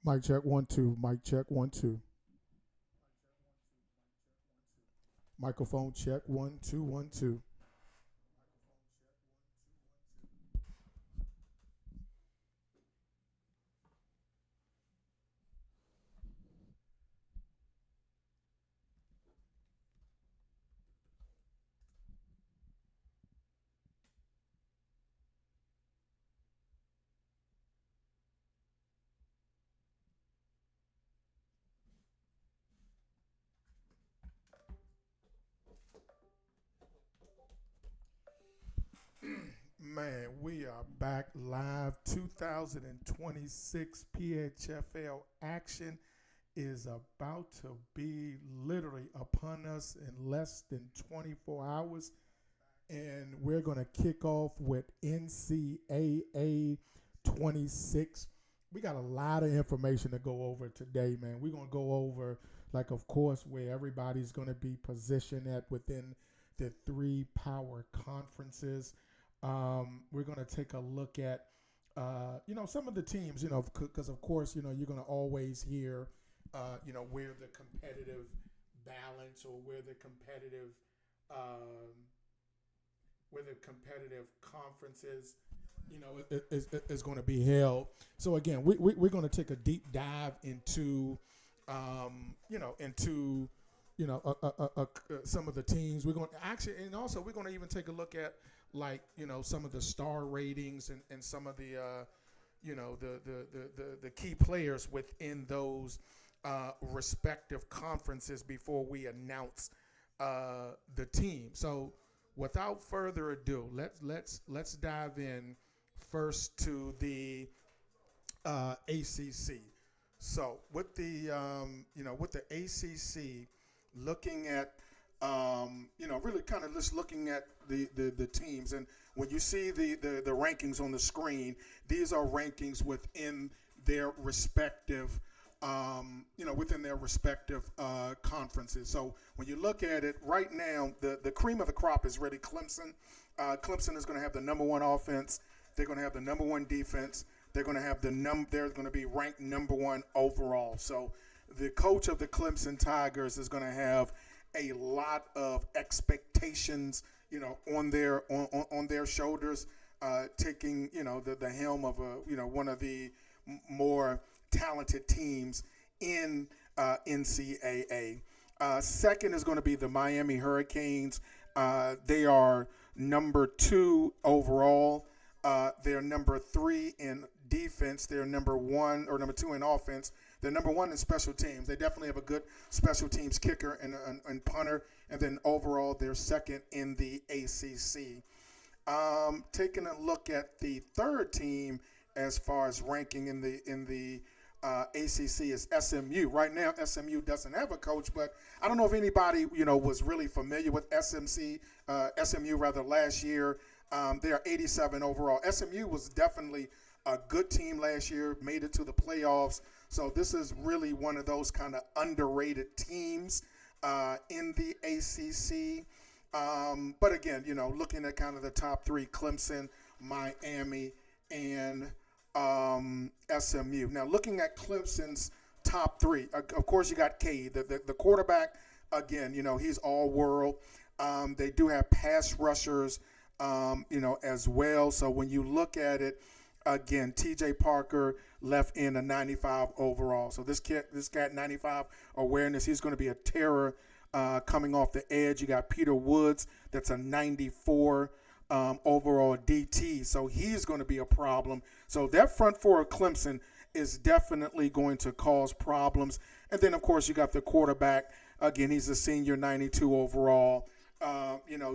Mic check 1 2. Mic check 1 2. Microphone check 1 2 1 2. Man, we are back live. 2026 PHFL action is about to be literally upon us in less than 24 hours. And we're going to kick off with NCAA 26. We got a lot of information to go over today, man. We're going to go over, like, of course, where everybody's going to be positioned at within the three power conferences. We're going to take a look at, some of the teams, because, of course, you're going to always hear, where the competitive balance or um, where the competitive conferences, is going to be held. So again, we're going to take a deep dive into, into, some of the teams. We're going to actually, and also we're going to even take a look at, like, some of the star ratings and some of the, the key players within those respective conferences before we announce the team. So without further ado, let's dive in first to the ACC. So with the with the ACC, looking at really kind of just looking at the teams, and when you see the rankings on the screen, these are rankings within their respective conferences. So when you look at it right now, the cream of the crop is really Clemson. Clemson is going to have the number one offense. They're going to have the number one defense. They're going to have they're going to be ranked number one overall. So the coach of the Clemson Tigers is going to have a lot of expectations, on their shoulders, taking, the helm of one of the more talented teams in NCAA. Second is going to be the Miami Hurricanes. They are number two overall. They're number three in defense. They're number one or number two in offense. They're number one in special teams. They definitely have a good special teams kicker and punter. And then overall, they're second in the ACC. Taking a look at the third team as far as ranking in the ACC is SMU. Right now, SMU doesn't have a coach, but I don't know if anybody was really familiar with SMU rather last year. They are 87 overall. SMU was definitely a good team last year, made it to the playoffs. So this is really one of those kind of underrated teams in the ACC. But again, looking at kind of the top three, Clemson, Miami, and SMU. Now, looking at Clemson's top three, of course, you got Cade, the quarterback. Again, he's all world. They do have pass rushers, as well. So when you look at it, again, T.J. Parker left in a 95 overall. So this cat 95 awareness, he's going to be a terror coming off the edge. You got Peter Woods, that's a 94 overall DT. So he's going to be a problem. So that front four of Clemson is definitely going to cause problems. And then, of course, you got the quarterback. Again, he's a senior 92 overall.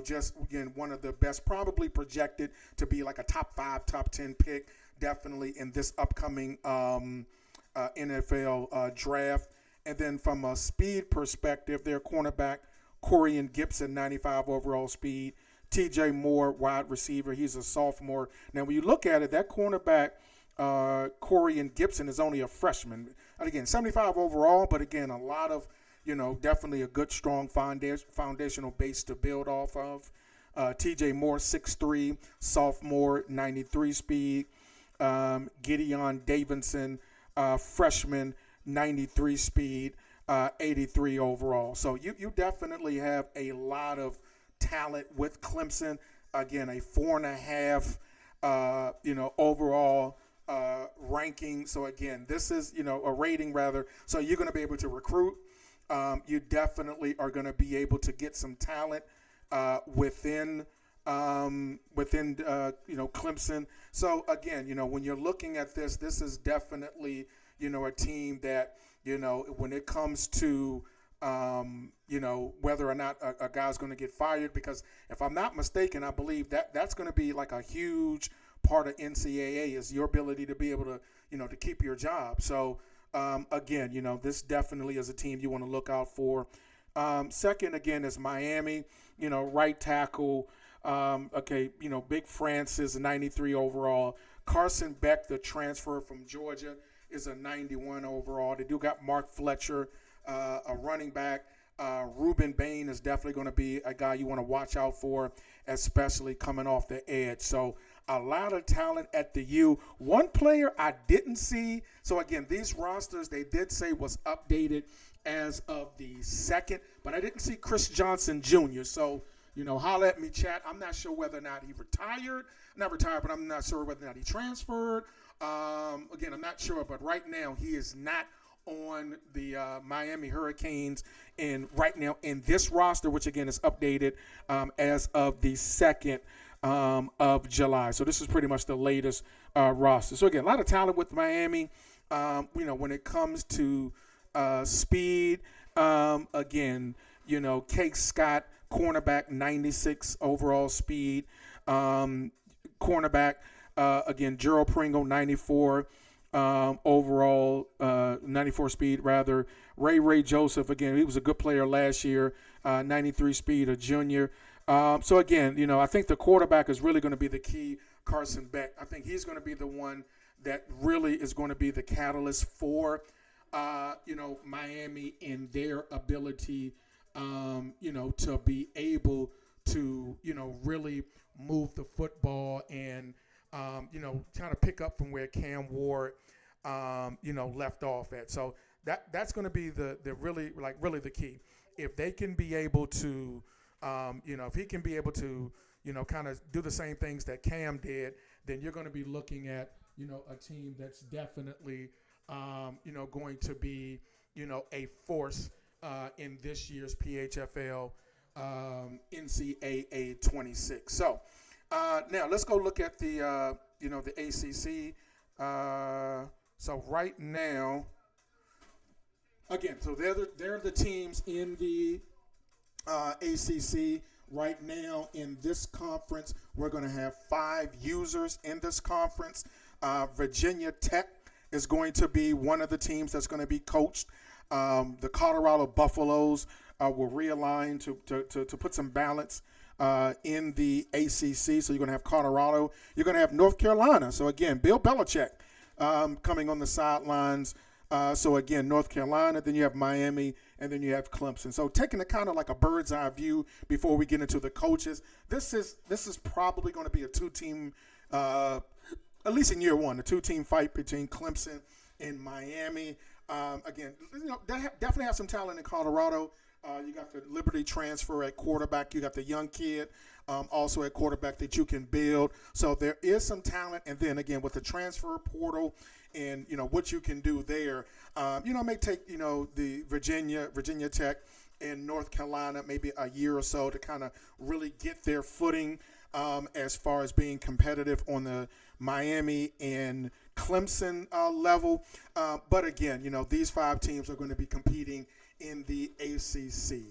Just, again, one of the best, probably projected to be like a top 5, top 10 pick, definitely in this upcoming NFL draft. And then from a speed perspective, their cornerback, Corian Gibson, 95 overall speed. TJ Moore, wide receiver, he's a sophomore. Now, when you look at it, that cornerback, Corian Gibson, is only a freshman. And again, 75 overall, but again, a lot of, definitely a good, strong foundational base to build off of. TJ Moore, 6'3", sophomore, 93 speed. Gideon Davidson, freshman, 93 speed, 83 overall. So you definitely have a lot of talent with Clemson. Again, a 4.5, overall ranking. So again, this is, a rating rather. So you're going to be able to recruit. You definitely are going to be able to get some talent within Clemson. So again, when you're looking at this is definitely, a team that, when it comes to, whether or not a guy's going to get fired, because if I'm not mistaken, I believe that's going to be like a huge part of NCAA is your ability to be able to, to keep your job. So again, this definitely is a team you want to look out for. Second, again, is Miami, right tackle. Big Francis, 93 overall. Carson Beck, the transfer from Georgia, is a 91 overall. They do got Mark Fletcher, a running back. Ruben Bain is definitely going to be a guy you want to watch out for, especially coming off the edge. So a lot of talent at the U. One player I didn't see. So again, these rosters they did say was updated as of the 2nd, but I didn't see Chris Johnson Jr. So, holla at me, chat. I'm not sure whether or not he retired. Not retired, but I'm not sure whether or not he transferred. Again, I'm not sure, but right now he is not on the Miami Hurricanes right now in this roster, which again is updated as of the 2nd of July. So this is pretty much the latest roster. So again, a lot of talent with Miami. When it comes to speed, again, Cake Scott, cornerback, 96 overall speed. Cornerback, again, Gerald Pringle, 94 overall, 94 speed rather. Ray Joseph, again, he was a good player last year, 93 speed, a junior. So again, I think the quarterback is really going to be the key. Carson Beck, I think he's going to be the one that really is going to be the catalyst for, Miami in their ability, to be able to, really move the football and, kind of pick up from where Cam Ward, left off at. So that's going to be the really the key. If they can be able to, if he can be able to, kind of do the same things that Cam did, then you're going to be looking at, a team that's definitely, going to be, a force in this year's PHFL NCAA 26. So now let's go look at the, the ACC. So right now, again, so they're the teams in the ACC. Right now in this conference, we're going to have 5 users in this conference. Virginia Tech is going to be one of the teams that's going to be coached. The Colorado Buffaloes will realign to put some balance in the ACC. So you're going to have Colorado. You're going to have North Carolina. So again, Bill Belichick coming on the sidelines. So again, North Carolina, then you have Miami, and then you have Clemson. So taking a kind of like a bird's eye view before we get into the coaches, this is probably going to be a 2-team, at least in year one, a 2-team fight between Clemson and Miami. Again, they definitely have some talent in Colorado. You got the Liberty transfer at quarterback. You got the young kid also at quarterback that you can build. So there is some talent. And then, again, with the transfer portal and, what you can do there, it may take, the Virginia Tech and North Carolina maybe a year or so to kind of really get their footing as far as being competitive on the Miami and Clemson level. But again, these 5 teams are going to be competing in the ACC.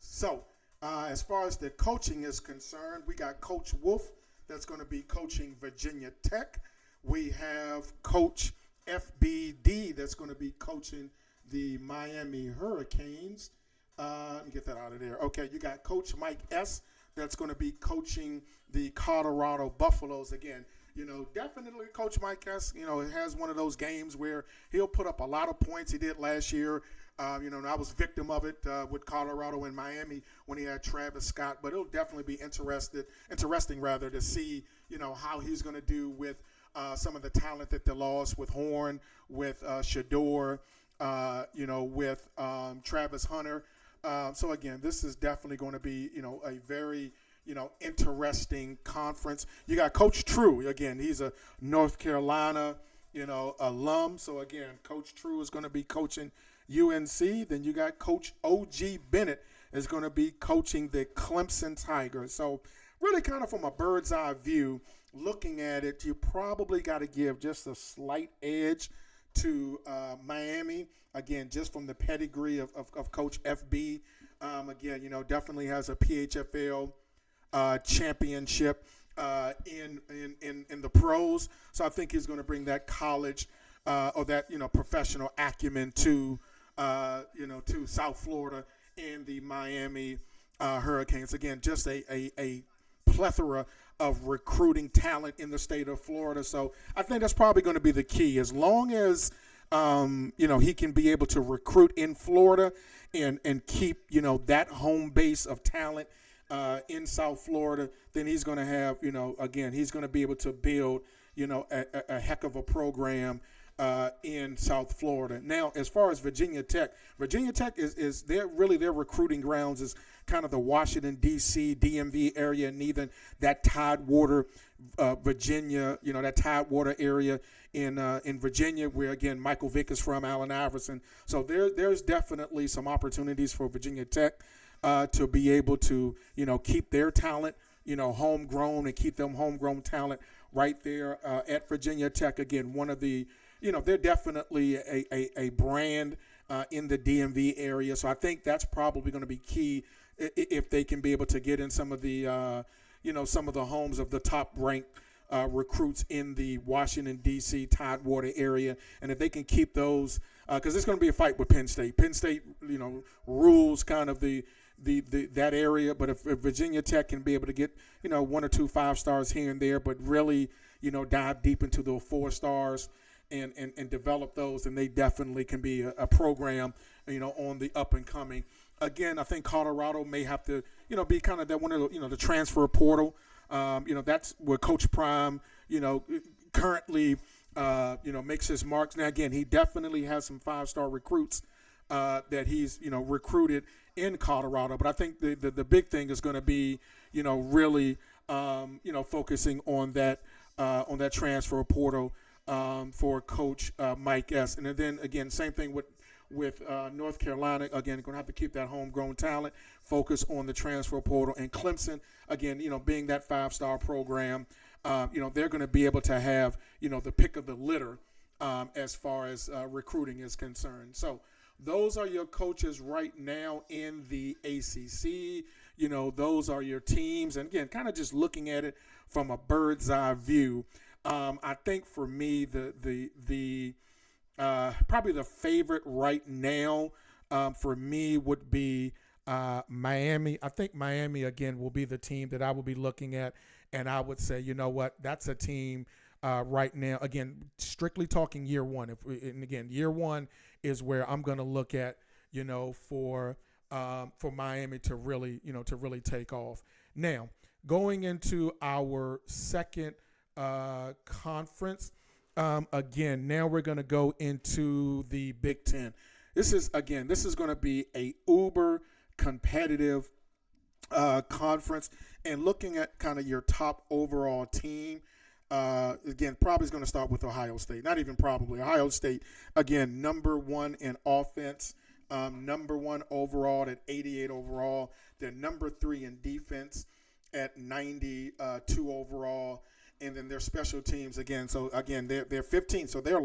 So as far as the coaching is concerned, we got Coach Wolf that's going to be coaching Virginia Tech. We have Coach FBD that's going to be coaching the Miami Hurricanes. Let me get that out of there. Okay, you got Coach Mike S. that's going to be coaching the Colorado Buffaloes. Again, definitely Coach Mike S., has one of those games where he'll put up a lot of points. He did last year. And I was victim of it with Colorado and Miami when he had Travis Scott. But it'll definitely be interesting to see, how he's going to do with some of the talent that they lost with Horn, with Shador, with Travis Hunter. So again, this is definitely going to be, a very, interesting conference. You got Coach True. Again, he's a North Carolina, alum. So again, Coach True is going to be coaching UNC. Then you got Coach O.G. Bennett is going to be coaching the Clemson Tigers. So really kind of from a bird's eye view, looking at it, you probably got to give just a slight edge to Miami. Again, just from the pedigree of Coach FB. Again, definitely has a PHFL championship in the pros. So I think he's going to bring that college or that, professional acumen to South Florida and the Miami Hurricanes. Again, just a plethora of recruiting talent in the state of Florida. So I think that's probably going to be the key. As long as, he can be able to recruit in Florida and keep, that home base of talent in South Florida, then he's going to have, again, he's going to be able to build, a heck of a program in South Florida. Now, as far as Virginia Tech is their recruiting grounds is kind of the Washington, D.C., DMV area, and even that Tidewater, Virginia, that Tidewater area in Virginia, where, again, Michael Vick is from, Allen Iverson. So there's definitely some opportunities for Virginia Tech to be able to, keep their talent, homegrown and keep them homegrown talent right there at Virginia Tech. Again, one of the, they're definitely a brand in the DMV area. So I think that's probably going to be key if they can be able to get in some of the, some of the homes of the top-ranked recruits in the Washington, D.C., Tidewater area. And if they can keep those, because it's going to be a fight with Penn State. Penn State, rules kind of that area. But if Virginia Tech can be able to get, 1 or 2 5 stars here and there, but really, dive deep into the 4 stars and develop those, and they definitely can be a program, on the up and coming. Again, I think Colorado may have to, be kind of that one of the, the transfer portal. That's where Coach Prime, currently, makes his marks. Now, again, he definitely has some 5-star recruits that he's, recruited in Colorado. But I think the big thing is going to be, really, focusing on that transfer portal for Coach Mike S. And then, again, same thing with North Carolina. Again, going to have to keep that homegrown talent, focus on the transfer portal. And Clemson, again, being that 5-star program, they're going to be able to have, the pick of the litter as far as recruiting is concerned. So those are your coaches right now in the ACC. Those are your teams. And, again, kind of just looking at it from a bird's eye view, I think for me the probably the favorite right now for me would be Miami. I think Miami, again, will be the team that I will be looking at, and I would say, that's a team right now. Again, strictly talking year one. And again, year one is where I'm going to look at, for Miami to really take off. Now, going into our second conference. Again, now we're going to go into the Big Ten. This is going to be a uber competitive conference, and looking at kind of your top overall team. Again, probably is going to start with Ohio State. Not even probably. Ohio State, again, number 1 in offense, number 1 overall at 88 overall. They're number 3 in defense at 92 overall. And then their special teams again. So again, they're 15. So they're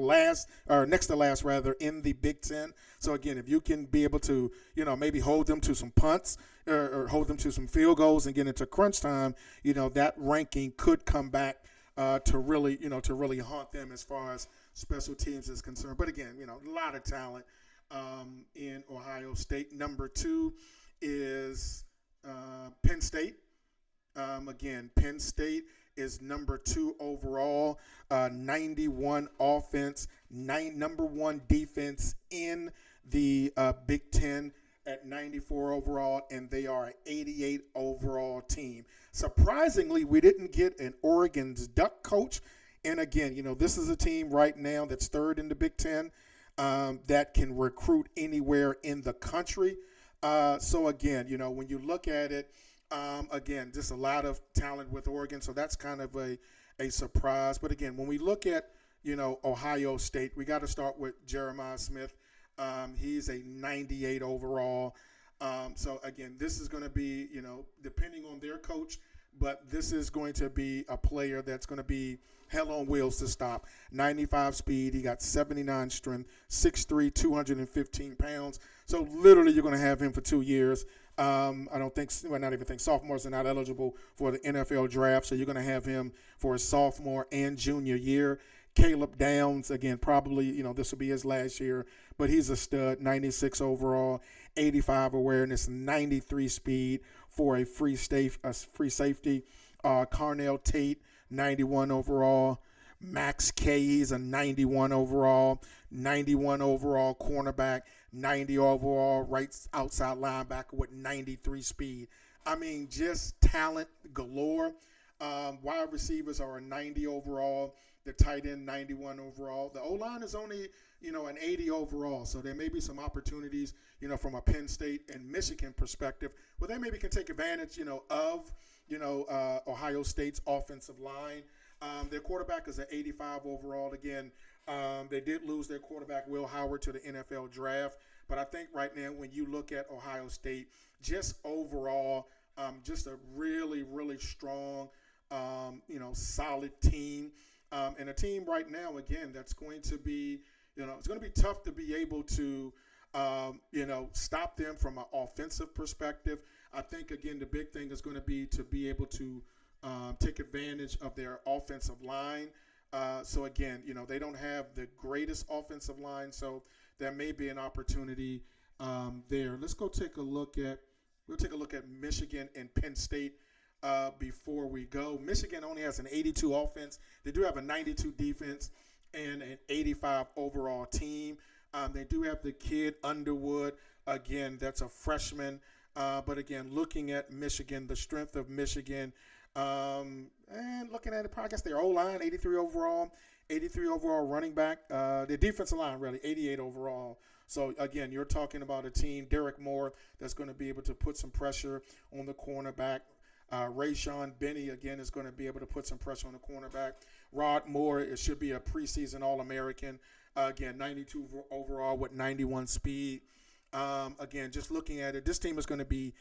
next to last rather in the Big Ten. So again, if you can be able to, maybe hold them to some punts or hold them to some field goals and get into crunch time, that ranking could come back to really haunt them as far as special teams is concerned. But again, a lot of talent in Ohio State. Number 2 is Penn State. Again, Penn State is number 2 overall, 91 offense, number 1 defense in the Big Ten at 94 overall, and they are an 88 overall team. Surprisingly, we didn't get an Oregon's Duck coach And again, this is a team right now that's third in the Big Ten that can recruit anywhere in the country. So again, when you look at it, again, just a lot of talent with Oregon. So that's kind of a surprise. But again, when we look at, Ohio State, we got to start with Jeremiah Smith. He's a 98 overall. So again, this is going to be, depending on their coach, but this is going to be a player that's going to be hell on wheels to stop. 95 speed. He got 79 strength, 6'3", 215 pounds. So literally you're going to have him for 2 years. Not even think sophomores are not eligible for the NFL draft. So you're going to have him for his sophomore and junior year. Caleb Downs, again, probably, this will be his last year, but he's a stud, 96 overall, 85 awareness, 93 speed for a free safety. Carnell Tate, 91 overall. Max K, he's a 91 overall, 91 overall cornerback, 90 overall right outside linebacker with 93 speed. I mean, just talent galore. Wide receivers are a 90 overall. The tight end, 91 overall. The O-line is only, an 80 overall. So there may be some opportunities, from a Penn State and Michigan perspective, where they maybe can take advantage, of, Ohio State's offensive line. Their quarterback is an 85 overall. Again, they did lose their quarterback, Will Howard, to the NFL draft. But I think right now when you look at Ohio State, just overall, just a really, really strong, solid team. And a team right now, again, that's going to be, it's going to be tough to be able to, stop them from an offensive perspective. I think, again, the big thing is going to be able to take advantage of their offensive line. So, again, they don't have the greatest offensive line, so there may be an opportunity there. Let's go take a look at Michigan and Penn State. Before we go, Michigan only has an 82 offense. They do have a 92 defense and an 85 overall team. They do have the kid Underwood. Again, that's a freshman. But again, looking at Michigan, the strength of Michigan, and looking at it, I guess their O-line, 83 overall running back. Their defensive line, really, 88 overall. So, again, you're talking about a team, Derek Moore, that's going to be able to put some pressure on the cornerback. Rayshawn Benny, again, is going to be able to put some pressure on the cornerback. Rod Moore, it should be a preseason All-American. Again, 92 overall with 91 speed. Again, just looking at it, this team is going to be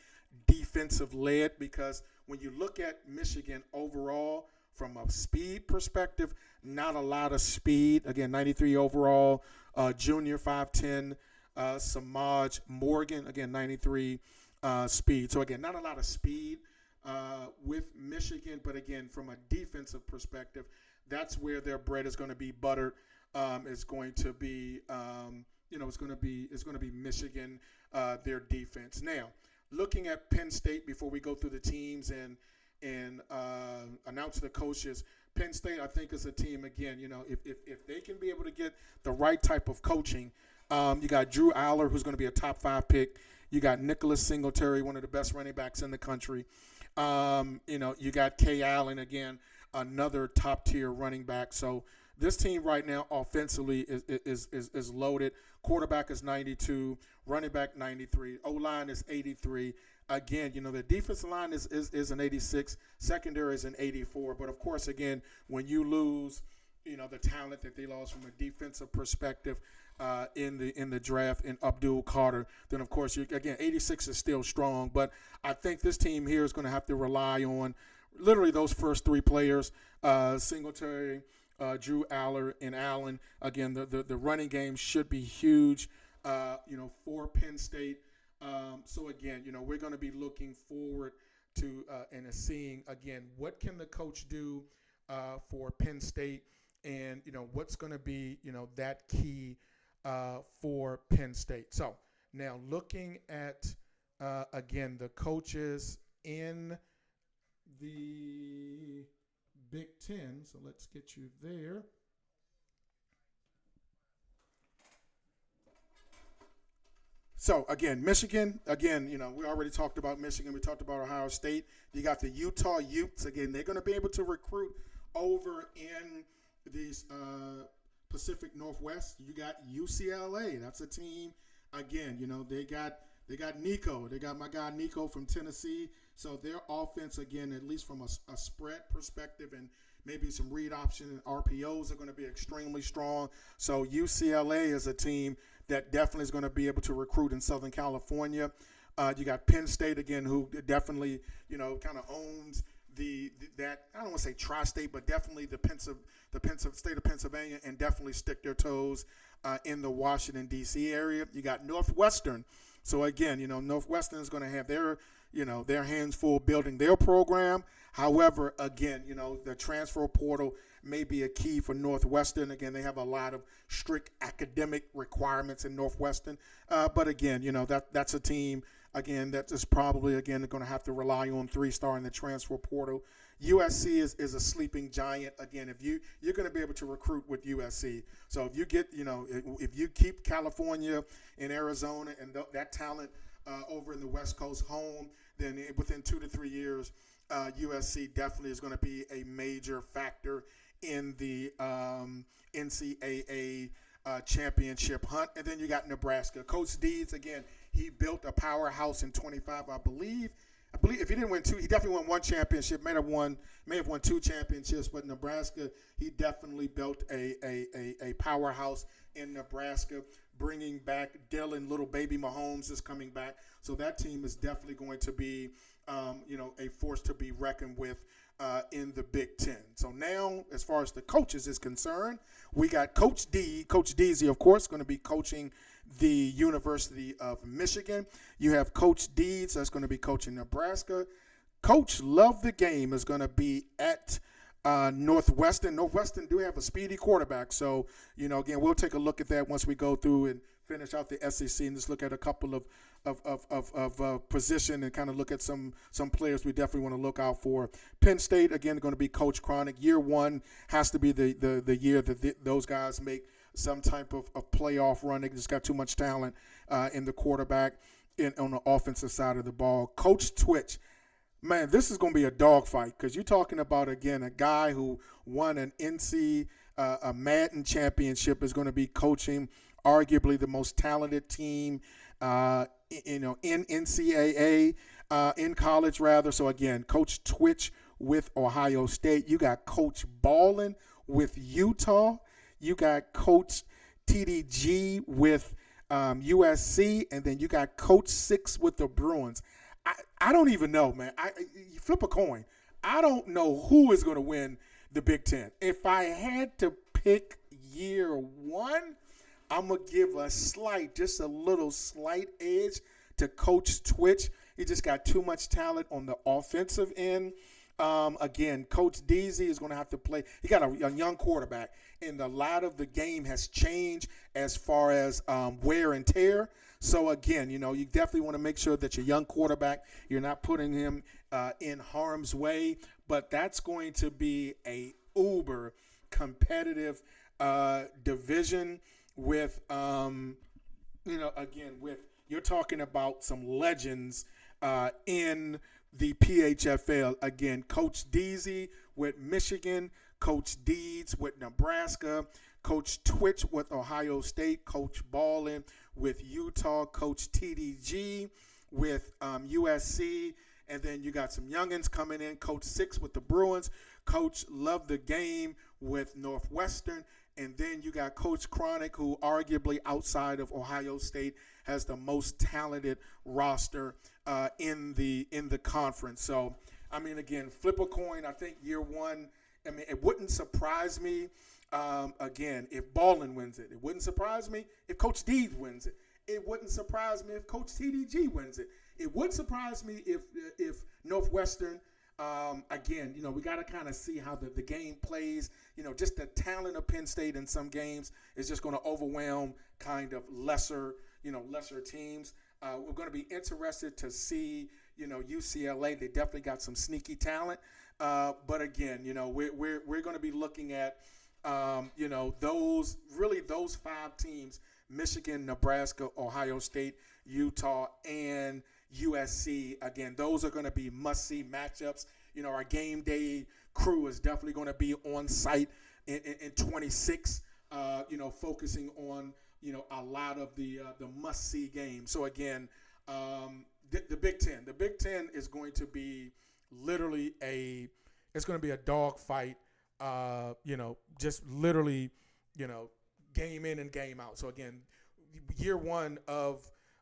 defensive-led because when you look at Michigan overall, from a speed perspective, not a lot of speed. Again, 93 overall, junior 5'10", Samaj Morgan, again, 93 speed. So, again, not a lot of speed. With Michigan, but again, from a defensive perspective, that's where their bread is going to be buttered. It's going to be, it's going to be Michigan, their defense. Now, looking at Penn State before we go through the teams and announce the coaches, Penn State, I think, is a team. Again, if they can be able to get the right type of coaching, you got Drew Aller, who's going to be a top 5 pick. You got Nicholas Singletary, one of the best running backs in the country. You got Kay Allen, again, another top-tier running back. So this team right now offensively is loaded. Quarterback is 92, running back 93, O-line is 83. Again, the defensive line is an 86, secondary is an 84. But, of course, again, when you lose, the talent that they lost from a defensive perspective in the draft in Abdul Carter, then, of course, 86 is still strong. But I think this team here is going to have to rely on literally those first 3 players, Singletary, Drew Aller, and Allen. Again, the running game should be huge, for Penn State. So, again, we're going to be looking forward to and seeing, again, what can the coach do for Penn State and, what's going to be, that key for Penn State. So, now looking at, again, the coaches in the Big Ten. So, let's get you there. So, again, Michigan, we already talked about Michigan. We talked about Ohio State. You got the Utah Utes. Again, they're going to be able to recruit over in these Pacific Northwest, you got UCLA. That's a team. Again, they got Nico. They got my guy Nico from Tennessee. So their offense, again, at least from a spread perspective and maybe some read option and RPOs, are going to be extremely strong. So UCLA is a team that definitely is going to be able to recruit in Southern California. You got Penn State, again, who definitely, kind of owns that, I don't want to say tri-state, but definitely the state of Pennsylvania, and definitely stick their toes in the Washington, D.C. area. You got Northwestern. So, again, Northwestern is going to have their hands full building their program. However, again, the transfer portal may be a key for Northwestern. Again, they have a lot of strict academic requirements in Northwestern. But, again, that's a team, again, that is probably, again, going to have to rely on 3-star in the transfer portal. USC is a sleeping giant. Again, if you're going to be able to recruit with USC. So if you get, if you keep California and Arizona and that talent over in the West Coast home, then within 2 to 3 years, USC definitely is going to be a major factor in the NCAA championship hunt. And then you got Nebraska. Coach Deeds, again, he built a powerhouse in 25, I believe if he didn't win 2, he definitely won 1 championship, may have won 2 championships, but Nebraska, he definitely built a powerhouse in Nebraska, bringing back Dylan, little baby Mahomes is coming back. So that team is definitely going to be, a force to be reckoned with in the Big Ten. So now, as far as the coaches is concerned, we got Coach Deasy, of course, going to be coaching the University of Michigan. You have Coach Deeds that's going to be coaching Nebraska. Coach Love the Game is going to be at Northwestern. Northwestern do have a speedy quarterback. So, again, we'll take a look at that once we go through and finish out the SEC and just look at a couple of position and kind of look at some players we definitely want to look out for. Penn State, again, going to be Coach Cronic. Year one has to be the year that those guys make some type of playoff run. They just got too much talent in the quarterback on the offensive side of the ball. Coach Twitch, man, this is going to be a dogfight because you're talking about, again, a guy who won an a Madden championship is going to be coaching arguably the most talented team, in NCAA, in college rather. So again, Coach Twitch with Ohio State. You got Coach Ballin with Utah. You got Coach TDG with USC, and then you got Coach Six with the Bruins. I don't even know, man. You flip a coin. I don't know who is going to win the Big Ten. If I had to pick year one, I'm going to give just a little slight edge to Coach Twitch. He just got too much talent on the offensive end. Again, Coach Deasy is going to have to play. He got a young quarterback, and a lot of the game has changed as far as wear and tear. So, again, you definitely want to make sure that your young quarterback, you're not putting him in harm's way. But that's going to be a uber competitive division with, you're talking about some legends in the PHFL. Again, Coach Deasy with Michigan, Coach Deeds with Nebraska, Coach Twitch with Ohio State, Coach Ballin with Utah, Coach TDG with USC, and then you got some youngins coming in, Coach Six with the Bruins, Coach Love the Game with Northwestern, and then you got Coach Cronic, who arguably outside of Ohio State has the most talented roster in the conference. So, I mean, again, flip a coin. I think year one, I mean, it wouldn't surprise me, again, if Ballin wins it. It wouldn't surprise me if Coach Deeds wins it. It wouldn't surprise me if Coach TDG wins it. It would surprise me if Northwestern, again, we got to kind of see how the game plays. Just the talent of Penn State in some games is just going to overwhelm kind of lesser teams. We're going to be interested to see, UCLA. They definitely got some sneaky talent. But again, we're going to be looking at, those 5 teams: Michigan, Nebraska, Ohio State, Utah, and USC. Again, those are going to be must-see matchups. Our game day crew is definitely going to be on site in 26. Focusing on a lot of the must-see games. So again, the Big Ten. The Big Ten is going to be literally it's going to be a dog fight. Just literally, game in and game out. So again, year one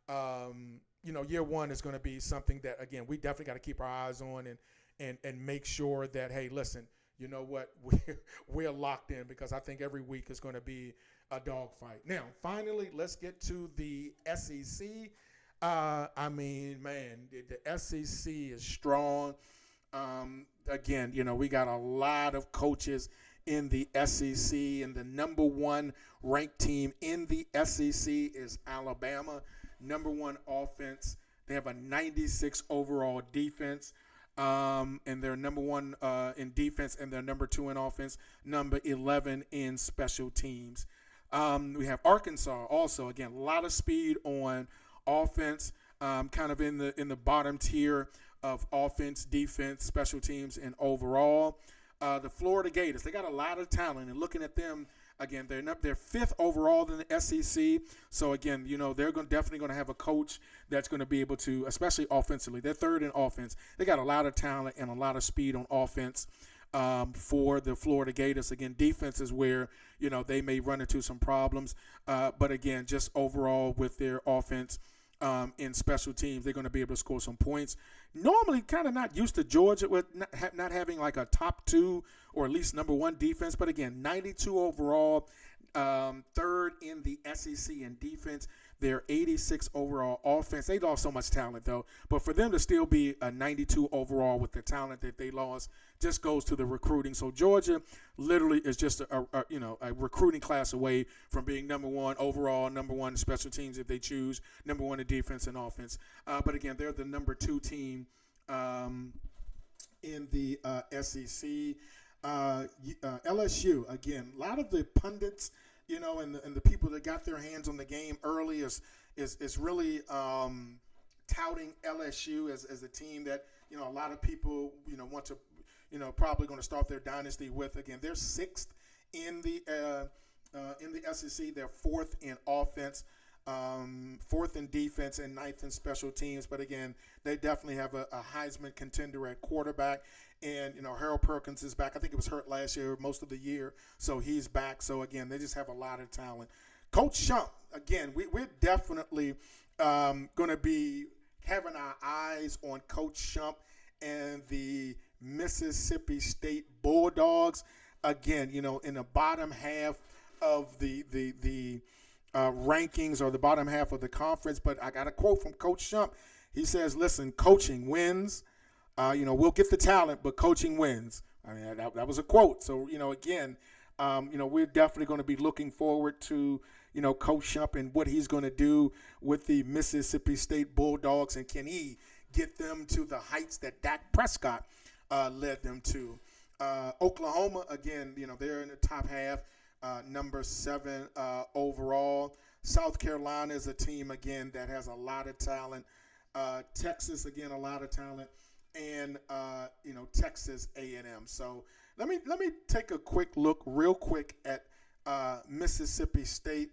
is going to be something that again we definitely got to keep our eyes on and make sure that hey, listen, you know what, we're locked in because I think every week is going to be a dogfight. Now, finally, let's get to the SEC. The SEC is strong. Again, we got a lot of coaches in the SEC, and the number one ranked team in the SEC is Alabama. Number one offense. They have a 96 overall defense. And they're number one in defense, and they're number two in offense, number 11 in special teams. We have Arkansas also. Again, a lot of speed on offense, kind of in the bottom tier of offense, defense, special teams, and overall. The Florida Gators, they got a lot of talent, and looking at them, again, they're fifth overall in the SEC. So, again, they're definitely going to have a coach that's going to be able to, especially offensively. They're third in offense. They got a lot of talent and a lot of speed on offense for the Florida Gators. Again, defense is where, they may run into some problems. But, again, just overall with their offense in special teams, they're going to be able to score some points. Normally kind of not used to Georgia with not having like a top two or at least number one defense. But again, 92 overall, third in the SEC in defense. They're 86 overall offense. They lost so much talent, though. But for them to still be a 92 overall with the talent that they lost just goes to the recruiting. So Georgia literally is just a recruiting class away from being number one overall, number one in special teams if they choose, number one in defense and offense. But again, they're the number two team in the SEC. LSU, again, a lot of the pundits, and the people that got their hands on the game early is really touting LSU as a team that, a lot of people, want to, probably going to start their dynasty with. Again, they're sixth in the SEC. They're fourth in offense, fourth in defense, and ninth in special teams. But again, they definitely have a Heisman contender at quarterback. And, Harold Perkins is back. I think it was hurt last year, most of the year. So he's back. So, again, they just have a lot of talent. Coach Shump, again, we're definitely going to be having our eyes on Coach Shump and the Mississippi State Bulldogs. Again, in the bottom half of the rankings or the bottom half of the conference. But I got a quote from Coach Shump. He says, listen, coaching wins. We'll get the talent, but coaching wins. I mean, that was a quote. So, again, we're definitely going to be looking forward to, Coach Shump and what he's going to do with the Mississippi State Bulldogs, and can he get them to the heights that Dak Prescott led them to. Oklahoma, again, they're in the top half, number 7 overall. South Carolina is a team, again, that has a lot of talent. Texas, again, a lot of talent. And Texas A&M. So let me take a quick look real quick at Mississippi State.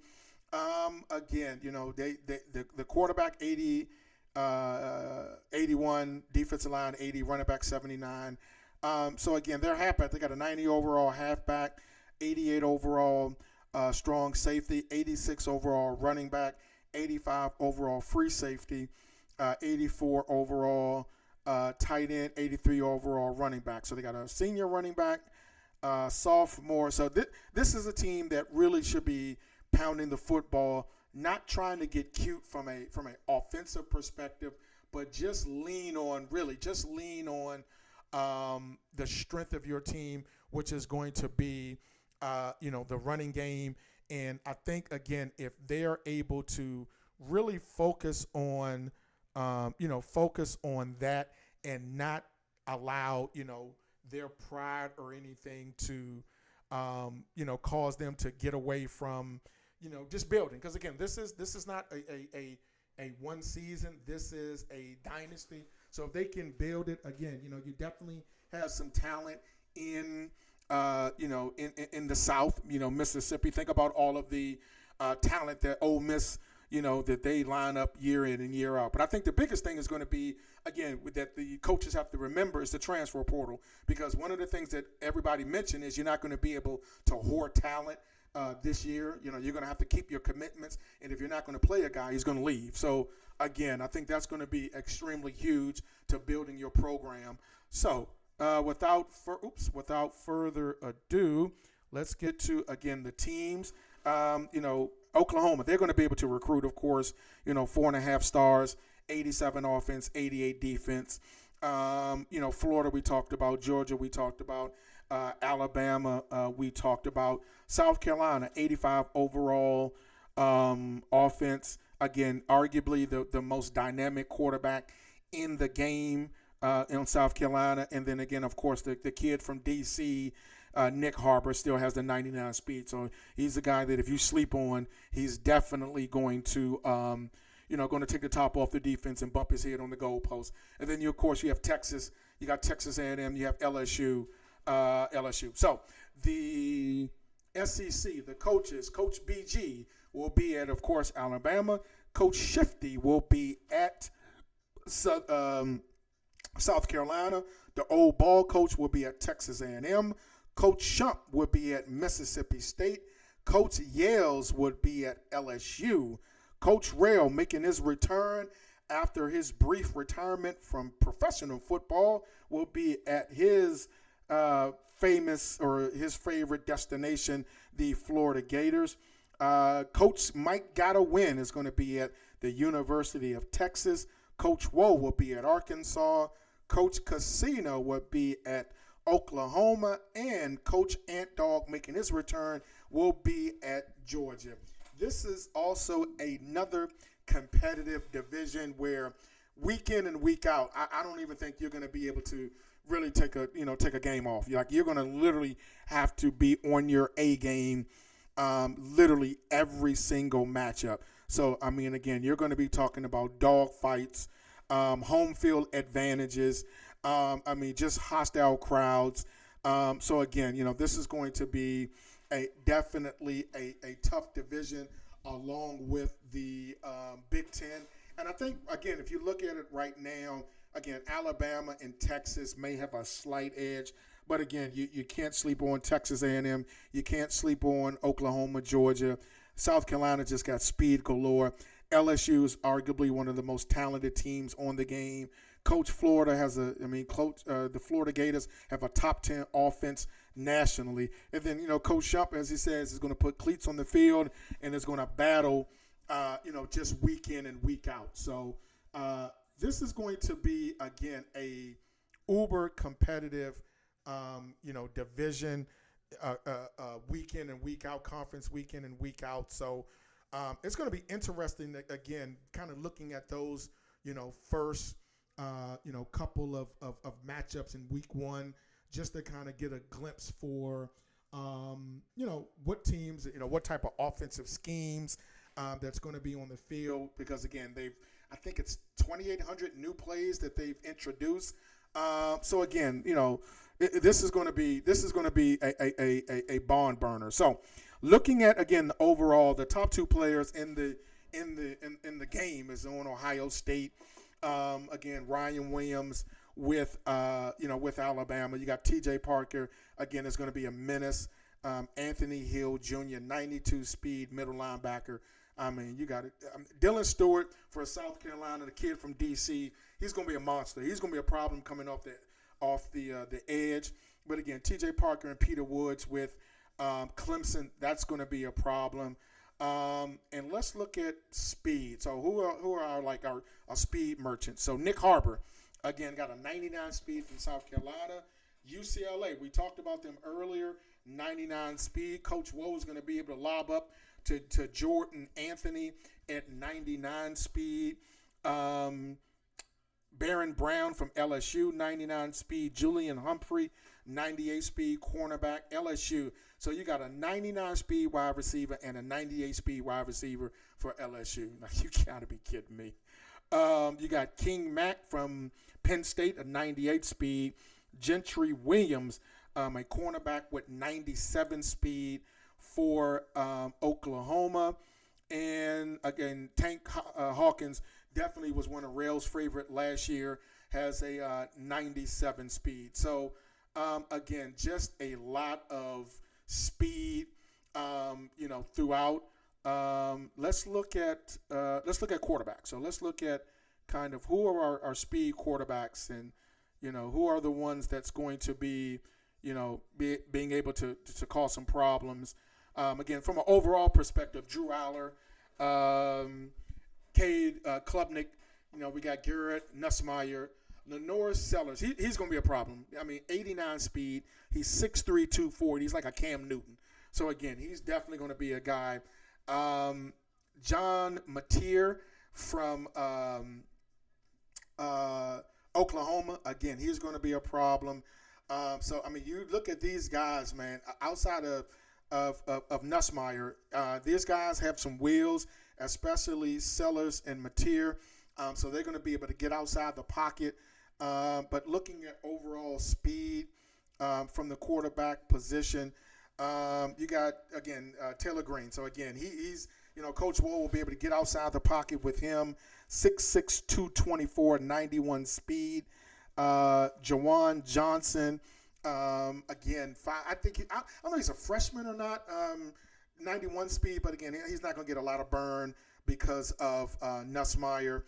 Again, the quarterback 81, defensive line 80, running back 79. So again, they're happy. They got a 90 overall halfback, 88 overall strong safety, 86 overall running back, 85 overall free safety, 84 overall tight end, 83 overall running back. So they got a senior running back, sophomore. So this is a team that really should be pounding the football, not trying to get cute from an offensive perspective, but just lean on the strength of your team, which is going to be the running game. And I think, again, if they are able to really focus on that and not allow, their pride or anything to, cause them to get away from, just building. Because, again, this is not a one season. This is a dynasty. So if they can build it, again, you definitely have some talent in in the South, Mississippi. Think about all of the talent that Ole Miss, that they line up year in and year out. But I think the biggest thing is going to be, again, that the coaches have to remember is the transfer portal, because one of the things that everybody mentioned is you're not going to be able to hoard talent this year. You're going to have to keep your commitments, and if you're not going to play a guy, he's going to leave. So again, I think that's going to be extremely huge to building your program. So without further ado, let's get to, again, the teams. Oklahoma, they're going to be able to recruit, of course, 4.5 stars, 87 offense, 88 defense. Florida we talked about, Georgia we talked about, Alabama we talked about, South Carolina, 85 overall offense. Again, arguably the most dynamic quarterback in the game in South Carolina. And then again, of course, the kid from D.C., Nick Harbor, still has the 99 speed. So he's a guy that if you sleep on, he's definitely going to going to take the top off the defense and bump his head on the goalpost. And then, of course, you have Texas. You got Texas A&M. You have LSU. So the SEC, the coaches, Coach BG will be at, of course, Alabama. Coach Shifty will be at South Carolina. The old ball coach will be at Texas A&M. Coach Shump would be at Mississippi State. Coach Yales would be at LSU. Coach Rail, making his return after his brief retirement from professional football, will be at his his favorite destination, the Florida Gators. Coach Mike Gotta Win is going to be at the University of Texas. Coach Woe will be at Arkansas. Coach Casino will be at Oklahoma, and Coach Ant Dog, making his return, will be at Georgia. This is also another competitive division where week in and week out, I don't even think you're going to be able to really take a game off. You're going to literally have to be on your A game, literally every single matchup. So again, you're going to be talking about dog fights, home field advantages. Just hostile crowds. So again, this is going to be definitely a tough division along with the Big Ten. And I think, again, if you look at it right now, again, Alabama and Texas may have a slight edge. But again, you can't sleep on Texas A&M. You can't sleep on Oklahoma, Georgia. South Carolina just got speed galore. LSU is arguably one of the most talented teams on the game. Coach Florida has the Florida Gators have a top 10 offense nationally. And then, Coach Shump, as he says, is going to put cleats on the field and is going to battle, just week in and week out. So this is going to be, again, a uber competitive, division, week in and week out, conference week in and week out. So it's going to be interesting, again, kind of looking at those, first, couple of matchups in week one, just to kind of get a glimpse for, what teams, what type of offensive schemes that's going to be on the field. Because again, I think it's 2,800 new plays that they've introduced. So again, this is going to be a barn burner. So looking at, again, overall, the top two players in the game is on Ohio State. Again, Ryan Williams with Alabama. You got T.J. Parker. Again, is going to be a menace. Anthony Hill Jr., 92 speed middle linebacker. You got it. Dylan Stewart for South Carolina, the kid from D.C. He's going to be a monster. He's going to be a problem coming off the edge. But again, T.J. Parker and Peter Woods with Clemson. That's going to be a problem. And let's look at speed. So who are our speed merchants? So Nick Harbor, again, got a 99 speed from South Carolina. UCLA, we talked about them earlier, 99 speed. Coach Woe is going to be able to lob up to Jordan Anthony at 99 speed. Baron Brown from LSU, 99 speed. Julian Humphrey, 98 speed cornerback, LSU. So you got a 99 speed wide receiver and a 98 speed wide receiver for LSU. Now, you got to be kidding me. You got King Mack from Penn State, a 98 speed. Gentry Williams a cornerback with 97 speed for Oklahoma. And again, Tank Hawkins definitely was one of Rail's favorite last year, has a 97 speed. So again, just a lot of speed, throughout. Let's look at quarterbacks. So let's look at kind of who are our speed quarterbacks, and who are the ones that's going to be, being able to cause some problems. Again, from an overall perspective, Drew Aller, Cade Klubnik, we got Garrett Nussmeier, Lenore Sellers. He's going to be a problem. I mean, 89 speed. He's 6'3", 240. He's like a Cam Newton. So, again, he's definitely going to be a guy. John Mateer from Oklahoma. Again, he's going to be a problem. So, I mean, you look at these guys, man, outside of Nussmeier, these guys have some wheels, especially Sellers and Mateer. So they're going to be able to get outside the pocket. But looking at overall speed from the quarterback position, you got, again, Taylor Green. So, again, he's, Coach Wool will be able to get outside the pocket with him. 6'6", 224, 91 speed. Jawan Johnson, again, I don't know if he's a freshman or not, 91 speed, but, again, he's not going to get a lot of burn because of Nussmeier.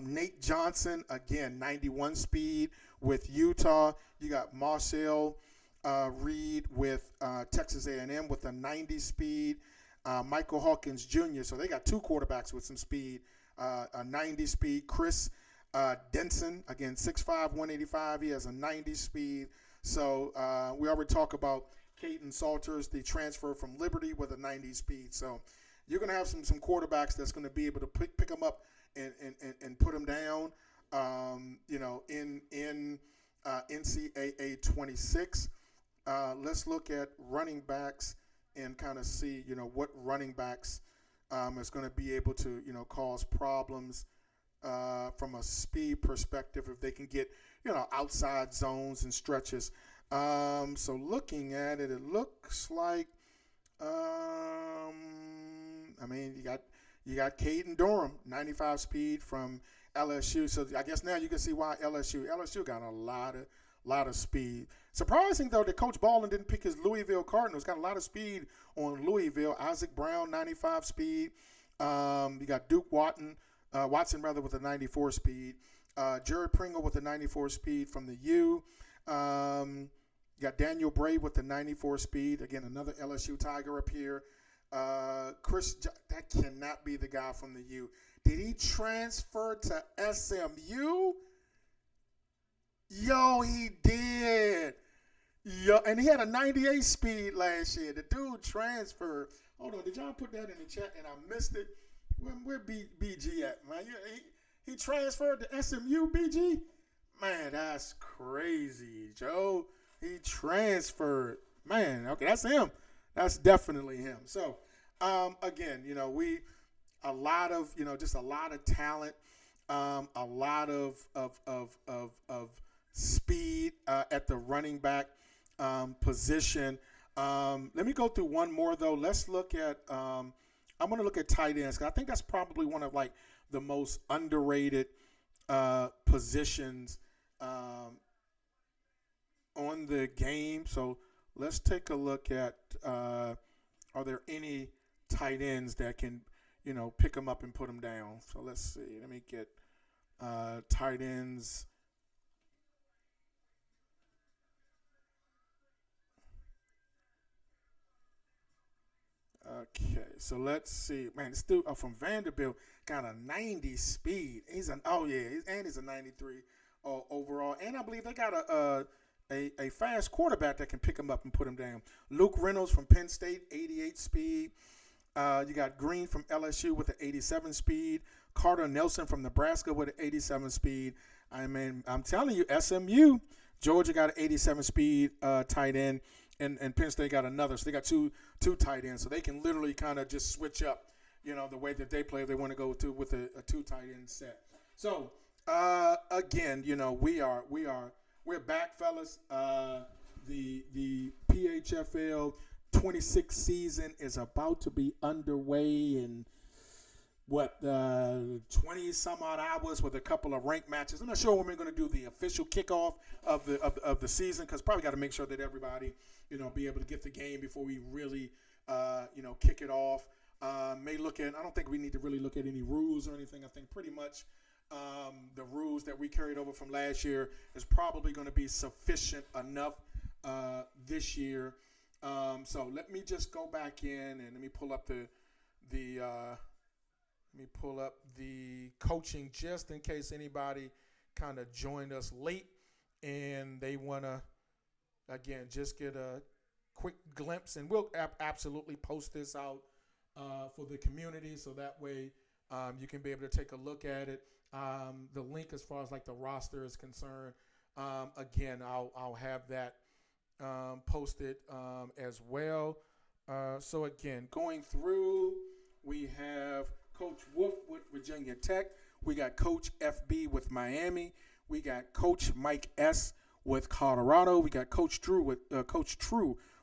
Nate Johnson, again, 91 speed with Utah. You got Marcel Reed with Texas A&M with a 90 speed. Michael Hawkins Jr. So they got two quarterbacks with some speed, a 90 speed. Chris Denson, again, 6'5", 185. He has a 90 speed. So we already talked about Caden Salters, the transfer from Liberty, with a 90 speed. So you're going to have some quarterbacks that's going to be able to pick them up and put them down, in NCAA 26. Let's look at running backs and kind of see, what running backs is going to be able to, cause problems from a speed perspective if they can get, outside zones and stretches. So looking at it, it looks like, you got Caden Durham, 95 speed from LSU. So I guess now you can see why LSU got a lot of speed. Surprising, though, that Coach Ballin didn't pick his Louisville Cardinals. Got a lot of speed on Louisville. Isaac Brown, 95 speed. You got Duke Watson with a 94 speed. Jared Pringle with a 94 speed from the U. You got Daniel Bray with the 94 speed. Again, another LSU Tiger up here. That cannot be the guy from the U. Did he transfer to SMU? Yo, he did. Yo, and he had a 98 speed last year. The dude transferred. Hold on, did y'all put that in the chat and I missed it? Where BG at, man? He transferred to SMU, BG? Man, that's crazy, Joe. He transferred. Man, okay, that's him. That's definitely him. So, again, a lot of talent, a lot of speed at the running back position. Let me go through one more, though. Let's look at I'm going to look at tight ends, because I think that's probably one of, like, the most underrated positions on the game. So let's take a look at are there any tight ends that can, pick them up and put them down. So let's see. Let me get tight ends. Okay, so let's see. Man, this dude from Vanderbilt got a 90 speed. He's a 93 overall, and I believe they got a fast quarterback that can pick him up and put him down. Luke Reynolds from Penn State, 88 speed. You got Green from LSU with an 87 speed. Carter Nelson from Nebraska with an 87 speed. I mean, I'm telling you, SMU, Georgia got an 87 speed tight end. And Penn State got another. So they got two tight ends. So they can literally kind of just switch up, the way that they play if they want to go with a two tight end set. So again, we're back, fellas. The PHFL 26 season is about to be underway in 20 some odd hours with a couple of ranked matches. I'm not sure when we're going to do the official kickoff of the season, because probably got to make sure that everybody be able to get the game before we really kick it off. I don't think we need to really look at any rules or anything. I think pretty much the rules that we carried over from last year is probably going to be sufficient enough this year. So let me just go back in and let me pull up the coaching, just in case anybody kind of joined us late and they want to, again, just get a quick glimpse. And we'll absolutely post this out for the community, so that way you can be able to take a look at it. The link as far as like the roster is concerned, again, I'll have that posted as well. So again, going through, we have Coach Wolf with Virginia Tech. We got Coach FB with Miami. We got Coach Mike S with Colorado. We got Coach True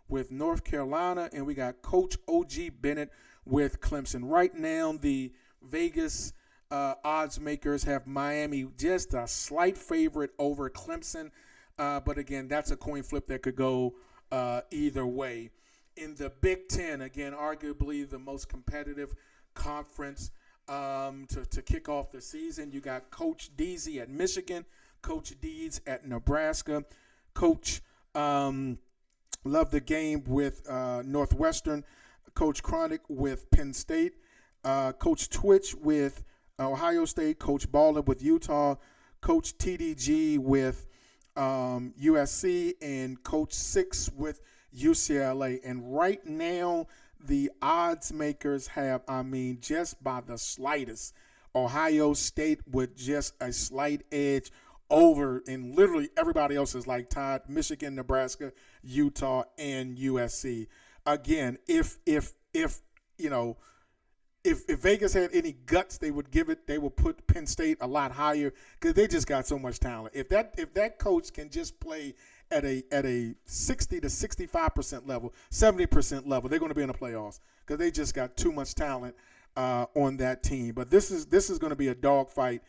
with North Carolina, and we got Coach OG Bennett with Clemson. Right now, the Vegas odds makers have Miami just a slight favorite over Clemson, but again, that's a coin flip that could go either way. In the Big Ten, again, arguably the most competitive conference to kick off the season, you got Coach Deasy at Michigan, Coach Deeds at Nebraska, Coach Love the Game with Northwestern, Coach Chronic with Penn State, Coach Twitch with Ohio State, Coach Baller with Utah, Coach TDG with USC, and Coach Six with UCLA. And right now, the odds makers have, just by the slightest, Ohio State with just a slight edge over, and literally everybody else is like tied: Michigan, Nebraska, Utah, and USC. Again, if Vegas had any guts, they would put Penn State a lot higher, because they just got so much talent. If that coach can just play at a 60 to 65% level, 70% level, they're going to be in the playoffs, because they just got too much talent on that team. But this is going to be a dogfight,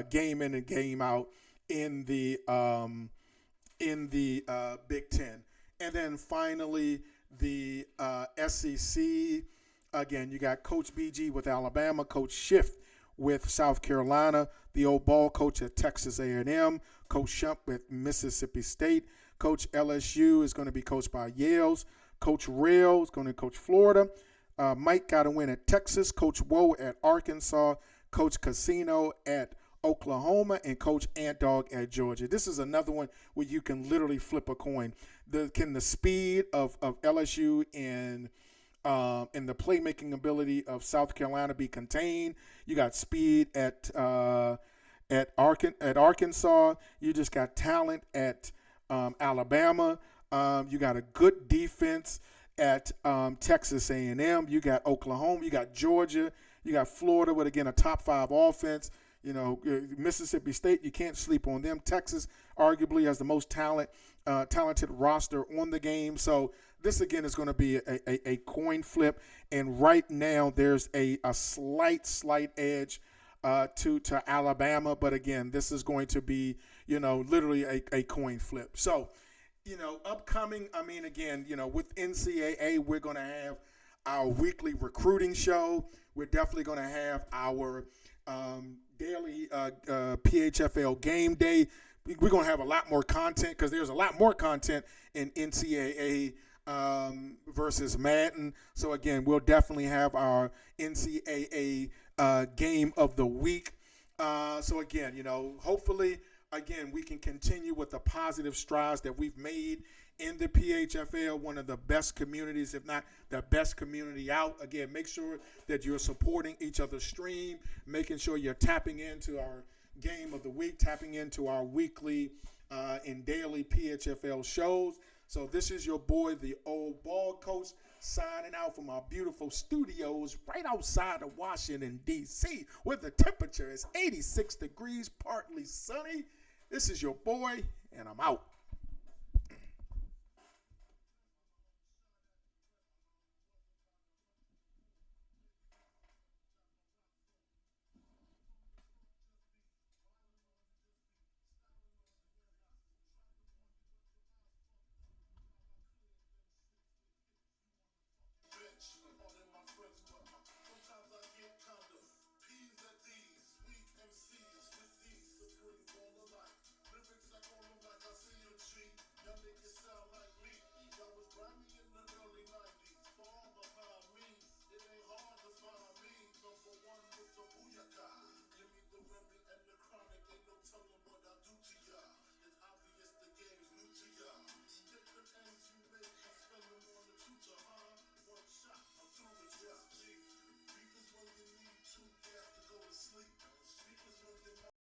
game in and game out in the Big Ten. And then finally, the SEC. Again, you got Coach BG with Alabama, Coach Schiff with South Carolina, the old ball coach at Texas A&M, Coach Shump with Mississippi State, Coach LSU is going to be coached by Yale's, Coach Rail is going to coach Florida, Mike got to win at Texas, Coach Woe at Arkansas, Coach Casino at Oklahoma, and Coach Ant Dog at Georgia. This is another one where you can literally flip a coin. Can the speed of LSU and the playmaking ability of South Carolina be contained? You got speed at Arkansas. You just got talent at Alabama. You got a good defense at Texas A&M. You got Oklahoma. You got Georgia. You got Florida with, again, a top 5 offense. Mississippi State, you can't sleep on them. Texas arguably has the most talented roster on the game. So this, again, is going to be a coin flip. And right now there's a slight edge to Alabama. But, again, this is going to be, literally a coin flip. So, upcoming, again, with NCAA, we're going to have our weekly recruiting show. We're definitely going to have our daily PHFL game day. We're going to have a lot more content, because there's a lot more content in NCAA versus Madden. So, again, we'll definitely have our NCAA game of the week. So, again, hopefully, again, we can continue with the positive strides that we've made in the PHFL, one of the best communities, if not the best community out. Again, make sure that you're supporting each other's stream, making sure you're tapping into our game of the week, tapping into our weekly and daily PHFL shows. So this is your boy, the old ball coach, signing out from our beautiful studios right outside of Washington, D.C., where the temperature is 86 degrees, partly sunny. This is your boy, and I'm out.